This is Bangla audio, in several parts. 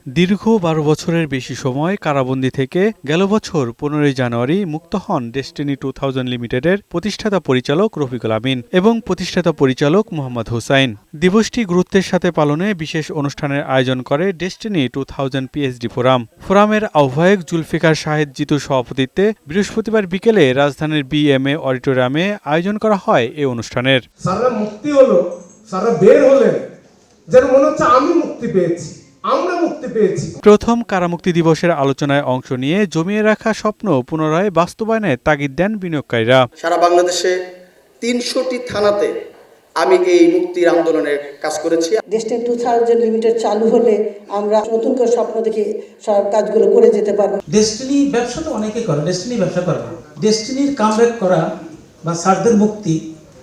দীর্ঘ ১২ বছরের বেশি সময় কারাবন্দী থেকে গেল বছর ১৫ জানুয়ারি মুক্ত হন ডেস্টিনি 2000 লিমিটেডের প্রতিষ্ঠাতা পরিচালক রফিকুল আমিন এবং প্রতিষ্ঠাতা পরিচালক মোহাম্মদ হুসাইন। দিবসটি গুরুত্বের সাথে পালনে বিশেষ অনুষ্ঠানের আয়োজন করে ডেস্টিনি 2000 পিএইচডি ফোরাম। ফোরামের আহ্বায়ক জুলফিকার শাহেদ জিতুর সভাপতিত্বে বৃহস্পতিবার বিকেলে রাজধানীর বিএমএ অডিটোরিয়ামে আয়োজন করা হয় এ অনুষ্ঠানের। সারা মুক্তি হলো, সারা বের হলেন, যেন মনে হচ্ছে আমি মুক্তি পেয়েছি, আমরা মুক্তি পেয়েছি। প্রথম কারামুক্তি দিবসের আলোচনায় অংশ নিয়ে জমিয়ে রাখা স্বপ্ন পুনরায় বাস্তবায়নে তাগিদ দেন বিনিয়োগকারীরা। সারা বাংলাদেশে 300টি থানাতে আমি এই মুক্তির আন্দোলনের কাজ করেছি। ডেস্টিনি 2000 লিমিটেড চালু হলে আমরা নতুন করে স্বপ্ন দেখে সব কাজগুলো করে যেতে পারবো। ডেস্টিনি ব্যবসা তো অনেকে করে, ডেস্টিনি ব্যবসা করে না। ডেস্টিনির কামব্যাক করা বা স্যারদের মুক্তি,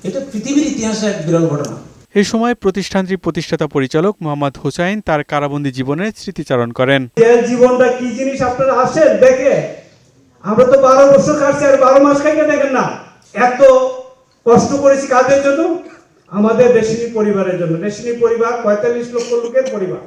এটা পৃথিবীর ইতিহাসে এক বিরল ঘটনা। এই সময় প্রতিষ্ঠানটির প্রতিষ্ঠাতা পরিচালক মোহাম্মদ হুসাইন তার কারাবন্দী জীবনের স্মৃতিচারণ করেন। জীবনটা কি জিনিস আপনারা আসেন দেখে, আমরা তো 12 বছর কাটছি আর 12 মাস খাইকে দেখেন না। এত কষ্ট করেছি কাদের জন্য? আমাদের ডেস্টিনি পরিবারের জন্য। ডেস্টিনি পরিবার 45 লক্ষ লোকের পরিবার।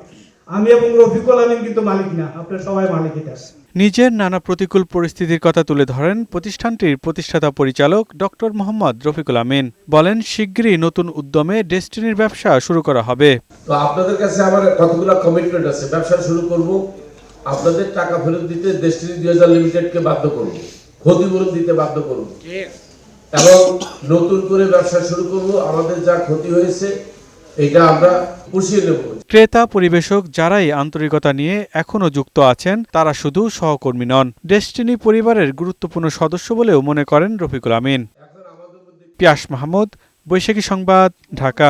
আমি এবং রফিকুল আমিন কিন্তু মালিক না, আপনারা সবাই মালিক। এটা নিজের নানা প্রতিকূল পরিস্থিতির কথা তুলে ধরেন প্রতিষ্ঠানটির প্রতিষ্ঠাতা পরিচালক ডক্টর মোহাম্মদ রফিকুল আমিন। বলেন, শিগগিরই নতুন উদ্যমে ডেস্টিনির ব্যবসা শুরু করা হবে। তো আপনাদের কাছে আমার কতগুলো কমিটমেন্ট আছে। ব্যবসা শুরু করব, আপনাদের টাকা ফেরত দিতে ডেস্টিনি 2000 লিমিটেডকে বাধ্য করব, ক্ষতিপূরণ দিতে বাধ্য করব এবং নতুন করে ব্যবসা শুরু করব। আমাদের যা ক্ষতি হয়েছে এটা আমরা পুষিয়ে নেব। ক্রেতা পরিবেশক যারাই আন্তরিকতা নিয়ে এখনো যুক্ত আছেন তারা শুধু সহকর্মী নন, ডেস্টিনি পরিবারের গুরুত্বপূর্ণ সদস্য বলেও মনে করেন রফিকুল আমিন। পিয়াস মাহমুদ, বৈশাখী সংবাদ, ঢাকা।